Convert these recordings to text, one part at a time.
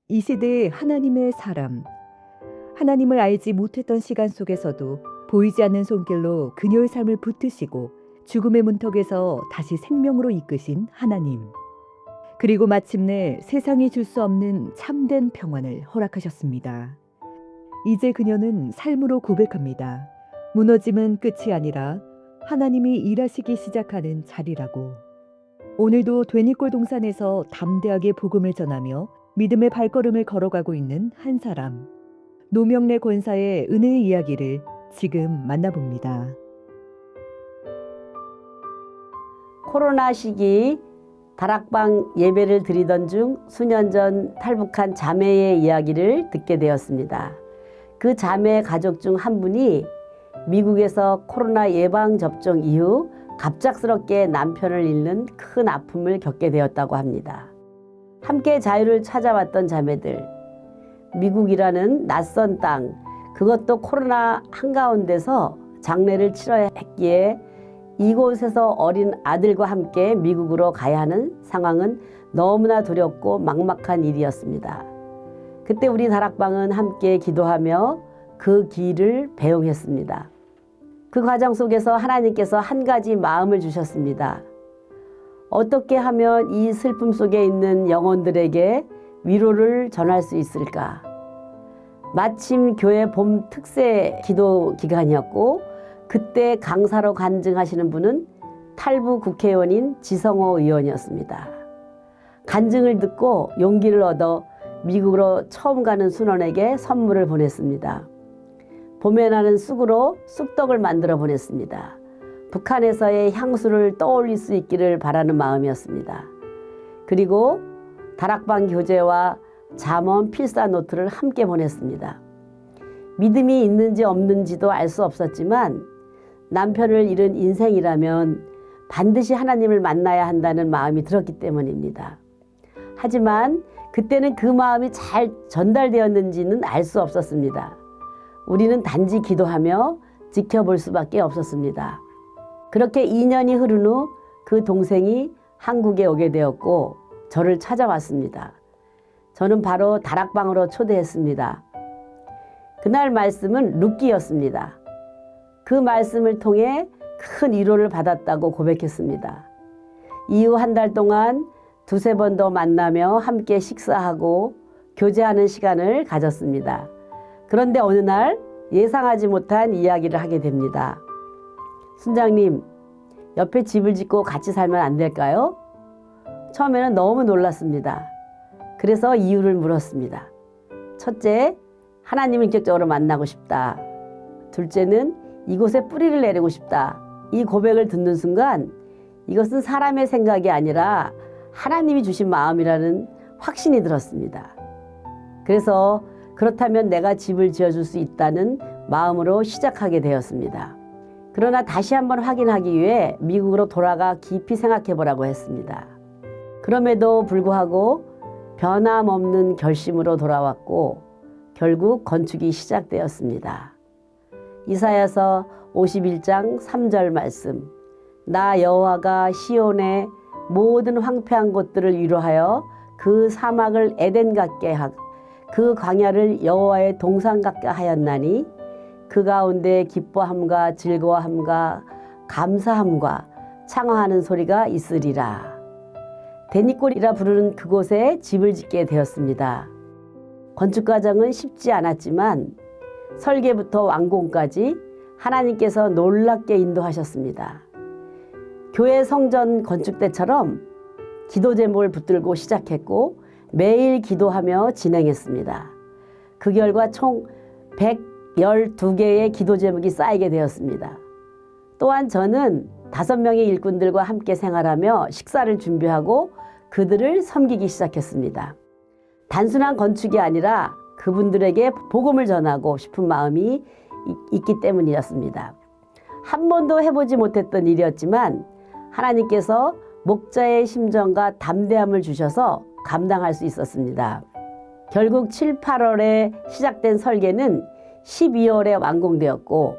이 세대의 하나님의 사람. 하나님을 알지 못했던 시간 속에서도 보이지 않는 손길로 그녀의 삶을 붙드시고 죽음의 문턱에서 다시 생명으로 이끄신 하나님. 그리고 마침내 세상이 줄 수 없는 참된 평안을 허락하셨습니다. 이제 그녀는 삶으로 고백합니다. 무너짐은 끝이 아니라 하나님이 일하시기 시작하는 자리라고. 오늘도 되니골 동산에서 담대하게 복음을 전하며 믿음의 발걸음을 걸어가고 있는 한 사람. 노명래 권사의 은혜의 이야기를 지금 만나봅니다. 코로나 시기 다락방 예배를 드리던 중 수년 전 탈북한 자매의 이야기를 듣게 되었습니다. 그 자매 가족 중 한 분이 미국에서 코로나 예방접종 이후 갑작스럽게 남편을 잃는 큰 아픔을 겪게 되었다고 합니다. 함께 자유를 찾아왔던 자매들, 미국이라는 낯선 땅, 그것도 코로나 한가운데서 장례를 치러야 했기에 이곳에서 어린 아들과 함께 미국으로 가야 하는 상황은 너무나 두렵고 막막한 일이었습니다. 그때 우리 다락방은 함께 기도하며 그 길을 배웅했습니다. 그 과정 속에서 하나님께서 한 가지 마음을 주셨습니다. 어떻게 하면 이 슬픔 속에 있는 영혼들에게 위로를 전할 수 있을까? 마침 교회 봄 특세 기도 기간이었고 그때 강사로 간증하시는 분은 탈북 국회의원인 지성호 의원이었습니다. 간증을 듣고 용기를 얻어 미국으로 처음 가는 순원에게 선물을 보냈습니다. 봄에 나는 쑥으로 쑥떡을 만들어 보냈습니다. 북한에서의 향수를 떠올릴 수 있기를 바라는 마음이었습니다. 그리고 다락방 교재와 잠언 필사 노트를 함께 보냈습니다. 믿음이 있는지 없는지도 알 수 없었지만 남편을 잃은 인생이라면 반드시 하나님을 만나야 한다는 마음이 들었기 때문입니다. 하지만 그때는 그 마음이 잘 전달되었는지는 알 수 없었습니다. 우리는 단지 기도하며 지켜볼 수밖에 없었습니다. 그렇게 2년이 흐른 후 그 동생이 한국에 오게 되었고 저를 찾아왔습니다. 저는 바로 다락방으로 초대했습니다. 그날 말씀은 룻기였습니다. 그 말씀을 통해 큰 위로를 받았다고 고백했습니다. 이후 한 달 동안 두세 번 더 만나며 함께 식사하고 교제하는 시간을 가졌습니다. 그런데 어느 날 예상하지 못한 이야기를 하게 됩니다. 순장님, 옆에 집을 짓고 같이 살면 안 될까요? 처음에는 너무 놀랐습니다. 그래서 이유를 물었습니다. 첫째, 하나님을 인격적으로 만나고 싶다. 둘째는 이곳에 뿌리를 내리고 싶다. 이 고백을 듣는 순간 이것은 사람의 생각이 아니라 하나님이 주신 마음이라는 확신이 들었습니다. 그래서 그렇다면 내가 집을 지어줄 수 있다는 마음으로 시작하게 되었습니다. 그러나 다시 한번 확인하기 위해 미국으로 돌아가 깊이 생각해 보라고 했습니다. 그럼에도 불구하고 변함없는 결심으로 돌아왔고 결국 건축이 시작되었습니다. 이사야서 51장 3절 말씀. 나 여호와가 시온의 모든 황폐한 곳들을 위로하여 그 사막을 에덴 같게 하고 그 광야를 여호와의 동산 같게 하였나니 그 가운데 기뻐함과 즐거워함과 감사함과 창화하는 소리가 있으리라. 데니골이라 부르는 그곳에 집을 짓게 되었습니다. 건축 과정은 쉽지 않았지만 설계부터 완공까지 하나님께서 놀랍게 인도하셨습니다. 교회 성전 건축 때처럼 기도 제목을 붙들고 시작했고 매일 기도하며 진행했습니다. 그 결과 총 112개의 기도 제목이 쌓이게 되었습니다. 또한 저는 5명의 일꾼들과 함께 생활하며 식사를 준비하고 그들을 섬기기 시작했습니다. 단순한 건축이 아니라 그분들에게 복음을 전하고 싶은 마음이 있기 때문이었습니다. 한 번도 해보지 못했던 일이었지만 하나님께서 목자의 심정과 담대함을 주셔서 감당할 수 있었습니다. 결국 7, 8월에 시작된 설계는 12월에 완공되었고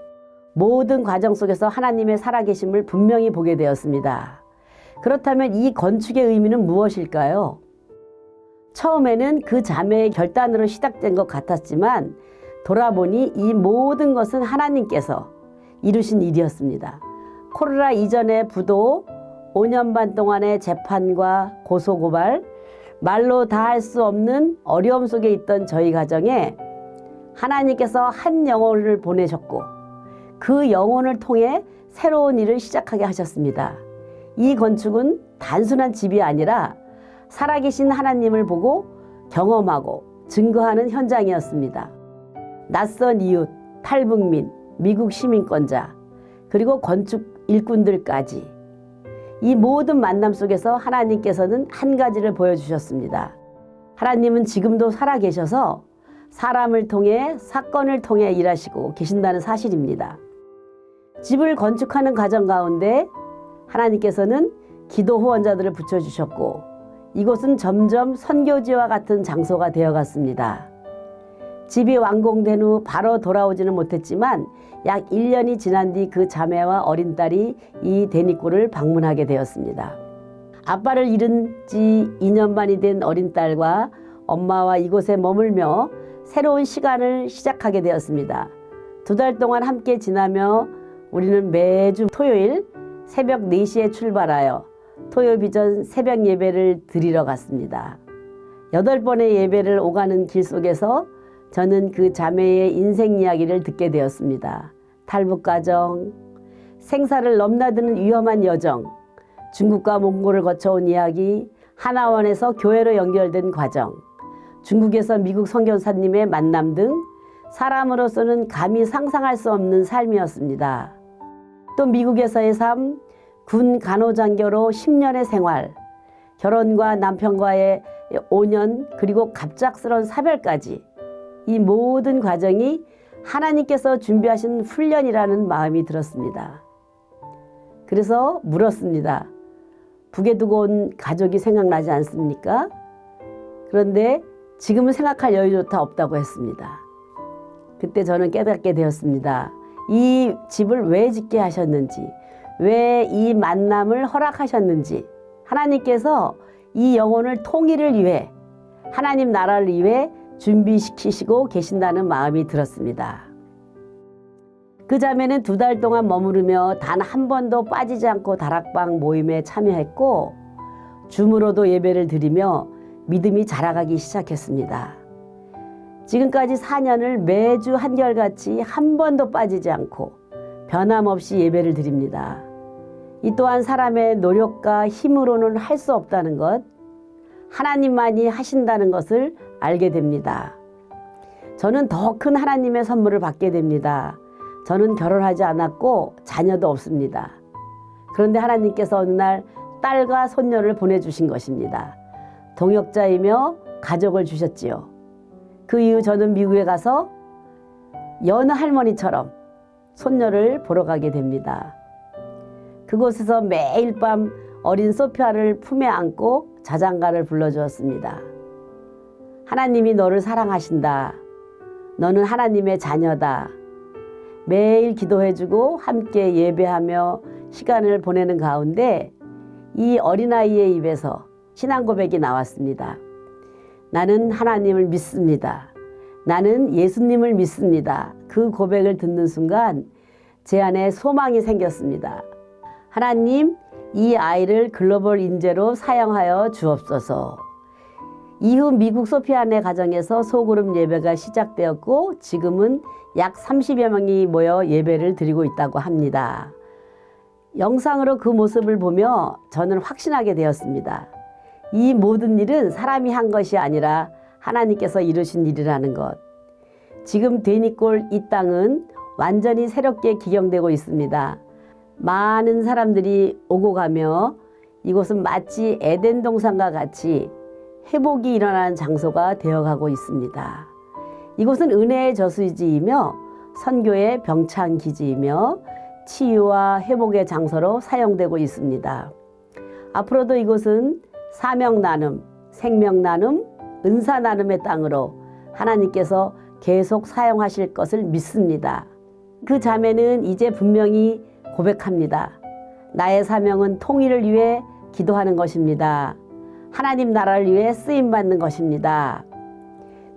모든 과정 속에서 하나님의 살아계심을 분명히 보게 되었습니다. 그렇다면 이 건축의 의미는 무엇일까요? 처음에는 그 자매의 결단으로 시작된 것 같았지만 돌아보니 이 모든 것은 하나님께서 이루신 일이었습니다. 코로나 이전의 부도 5년 반 동안의 재판과 고소고발, 말로 다 할 수 없는 어려움 속에 있던 저희 가정에 하나님께서 한 영혼을 보내셨고 그 영혼을 통해 새로운 일을 시작하게 하셨습니다. 이 건축은 단순한 집이 아니라 살아계신 하나님을 보고 경험하고 증거하는 현장이었습니다. 낯선 이웃, 탈북민, 미국 시민권자, 그리고 건축 일꾼들까지 이 모든 만남 속에서 하나님께서는 한 가지를 보여주셨습니다. 하나님은 지금도 살아계셔서 사람을 통해 사건을 통해 일하시고 계신다는 사실입니다. 집을 건축하는 과정 가운데 하나님께서는 기도 후원자들을 붙여주셨고 이곳은 점점 선교지와 같은 장소가 되어갔습니다. 집이 완공된 후 바로 돌아오지는 못했지만 약 1년이 지난 뒤 그 자매와 어린 딸이 이 데니골을 방문하게 되었습니다. 아빠를 잃은 지 2년 만이 된 어린 딸과 엄마와 이곳에 머물며 새로운 시간을 시작하게 되었습니다. 2달 동안 함께 지나며 우리는 매주 토요일 새벽 4시에 출발하여 토요비전 새벽 예배를 드리러 갔습니다. 8번의 예배를 오가는 길 속에서 저는 그 자매의 인생 이야기를 듣게 되었습니다. 탈북 가정, 생사를 넘나드는 위험한 여정, 중국과 몽골을 거쳐온 이야기, 하나원에서 교회로 연결된 과정, 중국에서 미국 선교사님의 만남 등 사람으로서는 감히 상상할 수 없는 삶이었습니다. 또 미국에서의 삶, 군 간호장교로 10년의 생활, 결혼과 남편과의 5년 그리고 갑작스러운 사별까지 이 모든 과정이 하나님께서 준비하신 훈련이라는 마음이 들었습니다. 그래서 물었습니다. 북에 두고 온 가족이 생각나지 않습니까? 그런데 지금은 생각할 여유조차 없다고 했습니다. 그때 저는 깨닫게 되었습니다. 이 집을 왜 짓게 하셨는지, 왜 이 만남을 허락하셨는지, 하나님께서 이 영혼을 통일을 위해, 하나님 나라를 위해 준비시키시고 계신다는 마음이 들었습니다. 그 자매는 2달 동안 머무르며 단 한 번도 빠지지 않고 다락방 모임에 참여했고 줌으로도 예배를 드리며 믿음이 자라가기 시작했습니다. 지금까지 4년을 매주 한결같이 한 번도 빠지지 않고 변함없이 예배를 드립니다. 이 또한 사람의 노력과 힘으로는 할 수 없다는 것, 하나님만이 하신다는 것을 알게 됩니다. 저는 더 큰 하나님의 선물을 받게 됩니다. 저는 결혼하지 않았고 자녀도 없습니다. 그런데 하나님께서 어느 날 딸과 손녀를 보내주신 것입니다. 동역자이며 가족을 주셨지요. 그 이후 저는 미국에 가서 여느 할머니처럼 손녀를 보러 가게 됩니다. 그곳에서 매일 밤 어린 소피아를 품에 안고 자장가를 불러주었습니다. 하나님이 너를 사랑하신다. 너는 하나님의 자녀다. 매일 기도해주고 함께 예배하며 시간을 보내는 가운데 이 어린아이의 입에서 신앙 고백이 나왔습니다. 나는 하나님을 믿습니다. 나는 예수님을 믿습니다. 그 고백을 듣는 순간 제 안에 소망이 생겼습니다. 하나님, 이 아이를 글로벌 인재로 사용하여 주옵소서. 이후 미국 소피아네 가정에서 소그룹 예배가 시작되었고 지금은 약 30여 명이 모여 예배를 드리고 있다고 합니다. 영상으로 그 모습을 보며 저는 확신하게 되었습니다. 이 모든 일은 사람이 한 것이 아니라 하나님께서 이루신 일이라는 것. 지금 데니골 이 땅은 완전히 새롭게 기경되고 있습니다. 많은 사람들이 오고 가며 이곳은 마치 에덴 동산과 같이 회복이 일어나는 장소가 되어가고 있습니다. 이곳은 은혜의 저수지이며 선교의 병창기지이며 치유와 회복의 장소로 사용되고 있습니다. 앞으로도 이곳은 사명 나눔, 생명 나눔, 은사 나눔의 땅으로 하나님께서 계속 사용하실 것을 믿습니다. 그 자매는 이제 분명히 고백합니다. 나의 사명은 통일을 위해 기도하는 것입니다. 하나님 나라를 위해 쓰임받는 것입니다.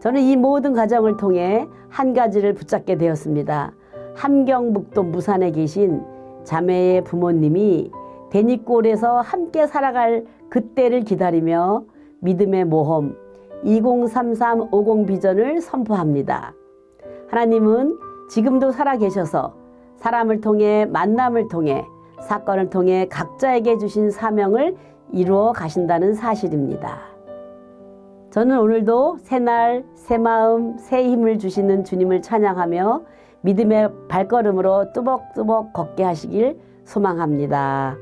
저는 이 모든 과정을 통해 한 가지를 붙잡게 되었습니다. 함경북도 무산에 계신 자매의 부모님이 대니골에서 함께 살아갈 그때를 기다리며 믿음의 모험 203350 비전을 선포합니다. 하나님은 지금도 살아계셔서 사람을 통해 만남을 통해 사건을 통해 각자에게 주신 사명을 이루어 가신다는 사실입니다. 저는 오늘도 새날, 새마음, 새 힘을 주시는 주님을 찬양하며 믿음의 발걸음으로 뚜벅뚜벅 걷게 하시길 소망합니다.